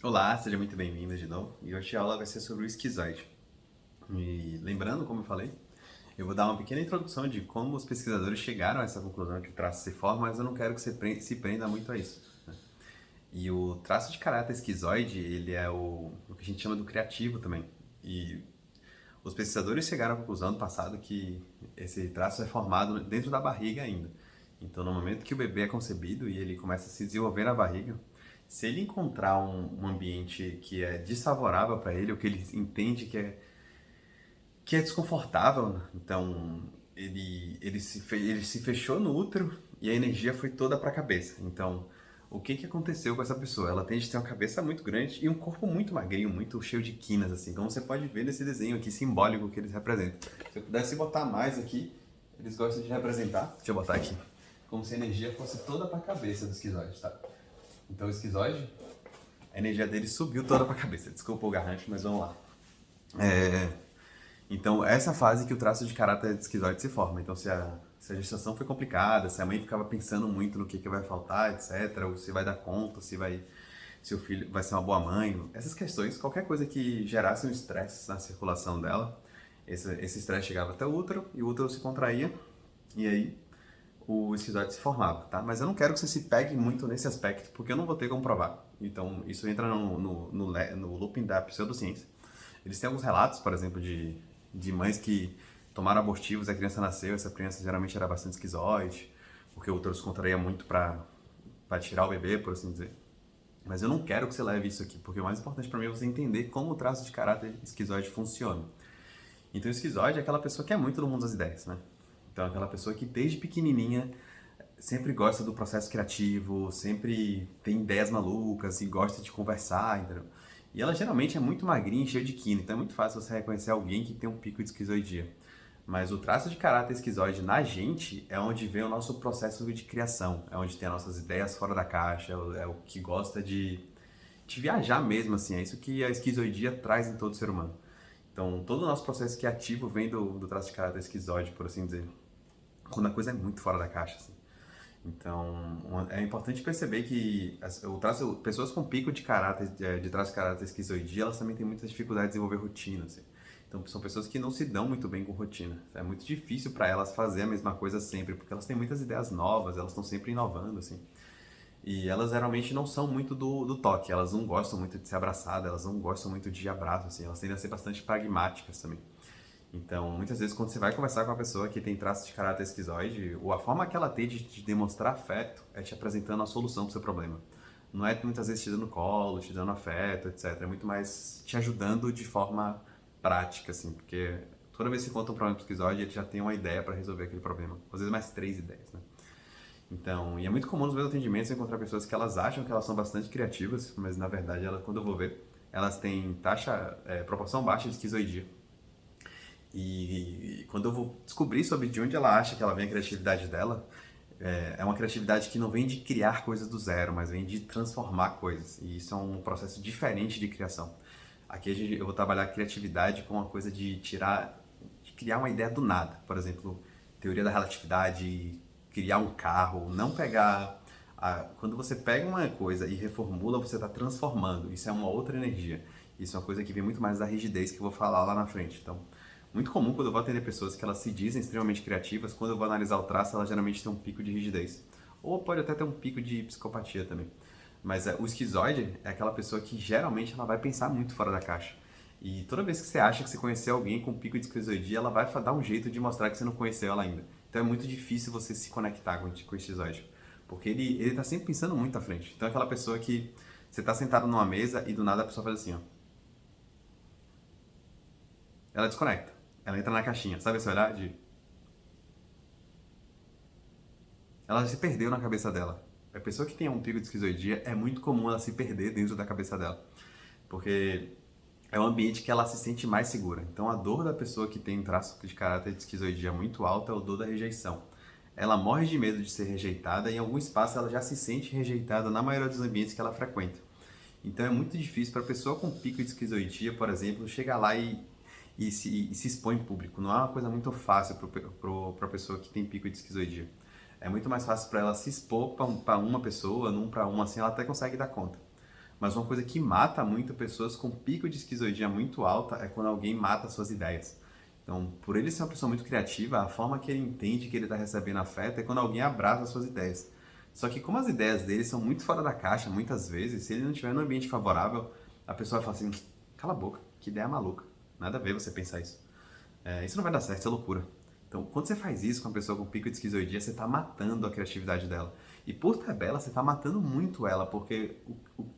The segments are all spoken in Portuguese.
Olá, seja muito bem-vindo de novo. E hoje a aula vai ser sobre o esquizoide. E lembrando, como eu falei, eu vou dar uma pequena introdução de como os pesquisadores chegaram a essa conclusão que o traço se forma, mas eu não quero que você se prenda muito a isso. E o traço de caráter esquizoide, ele é o que a gente chama do criativo também. E os pesquisadores chegaram à conclusão no passado que esse traço é formado dentro da barriga ainda. Então, no momento que o bebê é concebido e ele começa a se desenvolver na barriga, se ele encontrar um ambiente que é desfavorável para ele, ou que ele entende que é desconfortável, então ele se fechou no útero e a energia foi toda para a cabeça. Então, o que aconteceu com essa pessoa? Ela tende a ter uma cabeça muito grande e um corpo muito magrinho, muito cheio de quinas, assim, como você pode ver nesse desenho aqui simbólico que eles representam. Se eu pudesse botar mais aqui, eles gostam de representar, deixa eu botar aqui, como se a energia fosse toda para a cabeça do esquizoide, tá? Então o esquizoide, a energia dele subiu toda para a cabeça. Desculpa o garrancho, mas vamos lá. É, então, essa fase que o traço de caráter esquizoide se forma. Então, se a gestação foi complicada, se a mãe ficava pensando muito no que vai faltar, etc., ou se vai dar conta, se o filho vai ser uma boa mãe, essas questões, qualquer coisa que gerasse um estresse na circulação dela, esse estresse chegava até o útero e o útero se contraía e aí o esquizoide se formava, tá? Mas eu não quero que você se pegue muito nesse aspecto, porque eu não vou ter como provar. Então, isso entra no looping da pseudociência. Eles têm alguns relatos, por exemplo, de mães que tomaram abortivos, a criança nasceu, essa criança geralmente era bastante esquizoide, porque o útero se contraía muito para tirar o bebê, por assim dizer. Mas eu não quero que você leve isso aqui, porque o mais importante para mim é você entender como o traço de caráter esquizoide funciona. Então, o esquizoide é aquela pessoa que é muito no mundo das ideias, né? Então, é aquela pessoa que desde pequenininha sempre gosta do processo criativo, sempre tem ideias malucas e gosta de conversar, entendeu? E ela geralmente é muito magrinha e cheia de quina, então é muito fácil você reconhecer alguém que tem um pico de esquizoidia. Mas o traço de caráter esquizoide na gente é onde vem o nosso processo de criação, é onde tem as nossas ideias fora da caixa, é o que gosta de viajar mesmo, assim, é isso que a esquizoidia traz em todo ser humano. Então, todo o nosso processo criativo vem do traço de caráter esquizoide, por assim dizer, quando a coisa é muito fora da caixa, assim. Então, é importante perceber que pessoas com pico de caráter, de traço de caráter esquizoidia, elas também têm muita dificuldade de desenvolver rotina, assim. Então, são pessoas que não se dão muito bem com rotina. É muito difícil para elas fazer a mesma coisa sempre, porque elas têm muitas ideias novas, elas estão sempre inovando, assim. E elas geralmente não são muito do toque, elas não gostam muito de ser abraçadas, elas não gostam muito de abraço, assim. Elas tendem a ser bastante pragmáticas também. Então, muitas vezes, quando você vai conversar com uma pessoa que tem traços de caráter esquizoide, ou a forma que ela tem de te demonstrar afeto é te apresentando a solução do seu problema. Não é muitas vezes te dando colo, te dando afeto, etc. É muito mais te ajudando de forma prática, assim, porque toda vez que você conta um problema pro esquizoide, ele já tem uma ideia para resolver aquele problema. Às vezes mais três ideias, né? Então, e é muito comum nos meus atendimentos encontrar pessoas que elas acham que elas são bastante criativas, mas na verdade, quando eu vou ver, elas têm proporção baixa de esquizoidia. E quando eu vou descobrir sobre de onde ela acha que ela vem a criatividade dela, é uma criatividade que não vem de criar coisas do zero, mas vem de transformar coisas. E isso é um processo diferente de criação. Aqui eu vou trabalhar a criatividade com uma coisa de criar uma ideia do nada. Por exemplo, teoria da relatividade, criar um carro, não pegar. Quando você pega uma coisa e reformula, você está transformando. Isso é uma outra energia. Isso é uma coisa que vem muito mais da rigidez que eu vou falar lá na frente. Então, muito comum quando eu vou atender pessoas que elas se dizem extremamente criativas, quando eu vou analisar o traço, elas geralmente têm um pico de rigidez. Ou pode até ter um pico de psicopatia também. Mas o esquizoide é aquela pessoa que geralmente ela vai pensar muito fora da caixa. E toda vez que você acha que você conheceu alguém com pico de esquizoidia, ela vai dar um jeito de mostrar que você não conheceu ela ainda. Então é muito difícil você se conectar com o esquizoide. Porque ele tá sempre pensando muito à frente. Então é aquela pessoa que você tá sentado numa mesa e do nada a pessoa faz assim, ó. Ela desconecta. Ela entra na caixinha. Sabe esse olhar de... Ela se perdeu na cabeça dela. A pessoa que tem um pico de esquizoidia é muito comum ela se perder dentro da cabeça dela. Porque é um ambiente que ela se sente mais segura. Então a dor da pessoa que tem um traço de caráter de esquizoidia muito alto é o dor da rejeição. Ela morre de medo de ser rejeitada e em algum espaço ela já se sente rejeitada na maioria dos ambientes que ela frequenta. Então é muito difícil para a pessoa com pico de esquizoidia, por exemplo, chegar lá e se expor em público. Não é uma coisa muito fácil para a pessoa que tem pico de esquizoidia. É muito mais fácil para ela se expor para uma pessoa, num para uma, assim, ela até consegue dar conta. Mas uma coisa que mata muito pessoas com pico de esquizoidia muito alta é quando alguém mata suas ideias. Então, por ele ser uma pessoa muito criativa, a forma que ele entende que ele está recebendo afeto é quando alguém abraça suas ideias. Só que como as ideias dele são muito fora da caixa, muitas vezes, se ele não estiver num ambiente favorável, a pessoa vai falar assim, cala a boca, que ideia maluca, nada a ver você pensar isso. Isso não vai dar certo, isso é loucura. Então, quando você faz isso com uma pessoa com pico de esquizoidia, você está matando a criatividade dela. E por tabela, você está matando muito ela, porque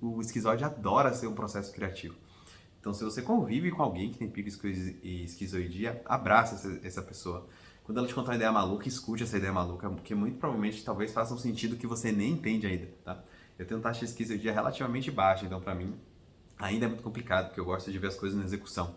o esquizoide adora ser um processo criativo. Então, se você convive com alguém que tem pico e esquizoidia, abraça essa pessoa. Quando ela te contar uma ideia maluca, escute essa ideia maluca, porque muito provavelmente talvez faça um sentido que você nem entende ainda, tá? Eu tenho taxa de esquizoidia relativamente baixa, então para mim ainda é muito complicado, porque eu gosto de ver as coisas na execução.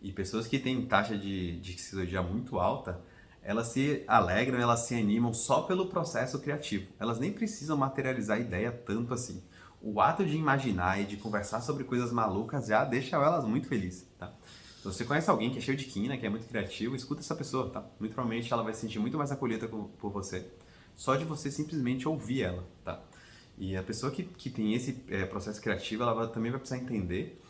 E pessoas que têm taxa de esquizoidia muito alta, elas se alegram, elas se animam só pelo processo criativo. Elas nem precisam materializar a ideia tanto assim. O ato de imaginar e de conversar sobre coisas malucas já deixa elas muito felizes, tá? Então, se você conhece alguém que é cheio de quina, que é muito criativo, escuta essa pessoa, tá? Muito provavelmente ela vai se sentir muito mais acolhida por você, só de você simplesmente ouvir ela, tá? E a pessoa que tem esse processo criativo, também vai precisar entender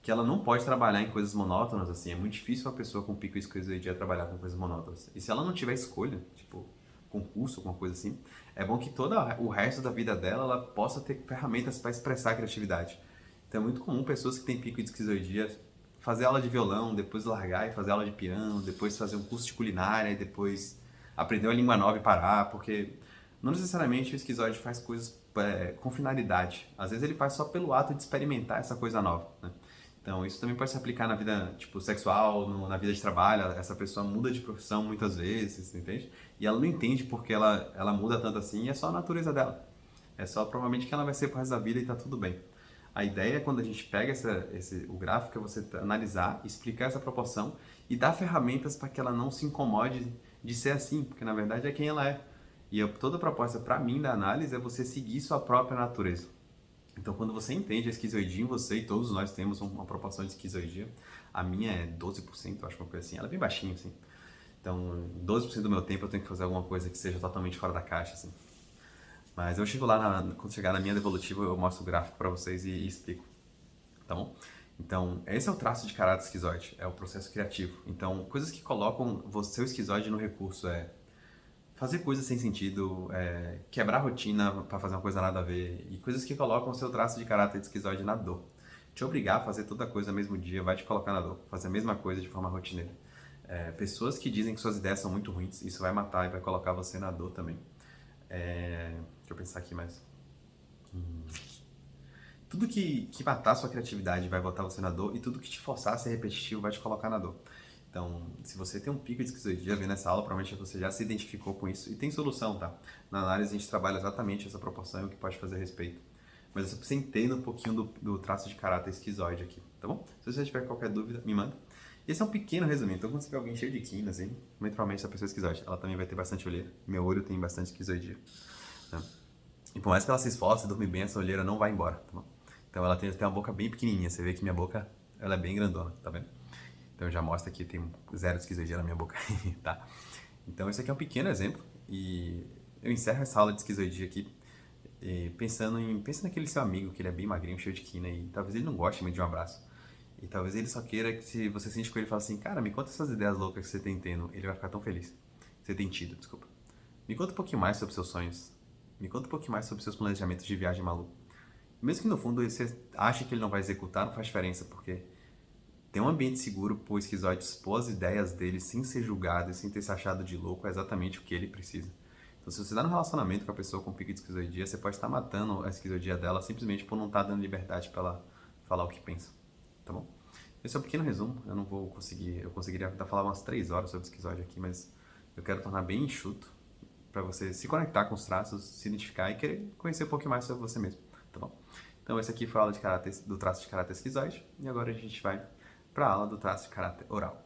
que ela não pode trabalhar em coisas monótonas, assim. É muito difícil uma pessoa com pico de esquizoidia trabalhar com coisas monótonas. E se ela não tiver escolha, tipo, concurso, alguma coisa assim, é bom que todo o resto da vida dela, ela possa ter ferramentas para expressar a criatividade. Então é muito comum pessoas que têm pico de esquizoidia fazer aula de violão, depois largar e fazer aula de piano, depois fazer um curso de culinária e depois aprender uma língua nova e parar, porque não necessariamente o esquizoide faz coisas com finalidade. Às vezes ele faz só pelo ato de experimentar essa coisa nova, né? Então, isso também pode se aplicar na vida, tipo, sexual, na vida de trabalho. Essa pessoa muda de profissão muitas vezes, entende? E ela não entende porque ela muda tanto assim, e é só a natureza dela. É só provavelmente que ela vai ser pro resto da vida e tá tudo bem. A ideia, quando a gente pega o gráfico, é você analisar, explicar essa proporção e dar ferramentas para que ela não se incomode de ser assim, porque na verdade é quem ela é. E toda a proposta para mim da análise é você seguir sua própria natureza. Então, quando você entende a esquizoidia em você, e todos nós temos uma proporção de esquizoidia, a minha é 12%, acho uma coisa assim, ela é bem baixinha, assim. Então, 12% do meu tempo eu tenho que fazer alguma coisa que seja totalmente fora da caixa, assim. Mas eu chego lá, quando chegar na minha devolutiva, eu mostro o gráfico para vocês e explico, tá bom? Então, esse é o traço de caráter esquizoide, é o processo criativo. Então, coisas que colocam você, o esquizoide, no recurso fazer coisas sem sentido, quebrar a rotina para fazer uma coisa nada a ver, e coisas que colocam o seu traço de caráter de esquizoide na dor. Te obrigar a fazer toda a coisa no mesmo dia vai te colocar na dor, fazer a mesma coisa de forma rotineira. Pessoas que dizem que suas ideias são muito ruins, isso vai matar e vai colocar você na dor também. Deixa eu pensar aqui mais. Tudo que matar sua criatividade vai botar você na dor, e tudo que te forçar a ser repetitivo vai te colocar na dor. Então, se você tem um pico de esquizoidia vendo essa aula, provavelmente você já se identificou com isso e tem solução, tá? Na análise a gente trabalha exatamente essa proporção e o que pode fazer a respeito. Mas eu preciso entender um pouquinho do traço de caráter esquizoide aqui, tá bom? Se você tiver qualquer dúvida, me manda. Esse é um pequeno resuminho. Então, quando você vê alguém cheio de quina, assim, muito provavelmente essa pessoa é esquizoide. Ela também vai ter bastante olheira. Meu olho tem bastante esquizoidia. Né? E por mais que ela se esforce e dorme bem, essa olheira não vai embora, tá bom? Então, ela tem uma boca bem pequenininha. Você vê que minha boca, ela é bem grandona, tá vendo? Então já mostra que tem zero esquizoidia na minha boca, tá? Então esse aqui é um pequeno exemplo e eu encerro essa aula de esquizoidia aqui pensa naquele seu amigo que ele é bem magrinho, cheio de quina e talvez ele não goste muito de um abraço. E talvez ele só queira que se você sente com ele e fala assim, cara, me conta essas ideias loucas que você tem tendo, ele vai ficar tão feliz. Você tem tido, desculpa. Me conta um pouquinho mais sobre seus sonhos. Me conta um pouquinho mais sobre seus planejamentos de viagem maluco. Mesmo que no fundo você ache que ele não vai executar, não faz diferença, porque ter um ambiente seguro para o esquizoide expor as ideias dele sem ser julgado e sem ter se achado de louco é exatamente o que ele precisa. Então, se você está num relacionamento com a pessoa com pico de esquizoidia, você pode estar matando a esquizoidia dela simplesmente por não estar dando liberdade para ela falar o que pensa, tá bom? Esse é um pequeno resumo, eu não vou conseguir, eu conseguiria até falar umas 3 horas sobre esquizoide aqui, mas eu quero tornar bem enxuto para você se conectar com os traços, se identificar e querer conhecer um pouquinho mais sobre você mesmo, tá bom? Então, esse aqui foi a aula do traço de caráter esquizoide e agora a gente vai para a aula do traço de caráter oral.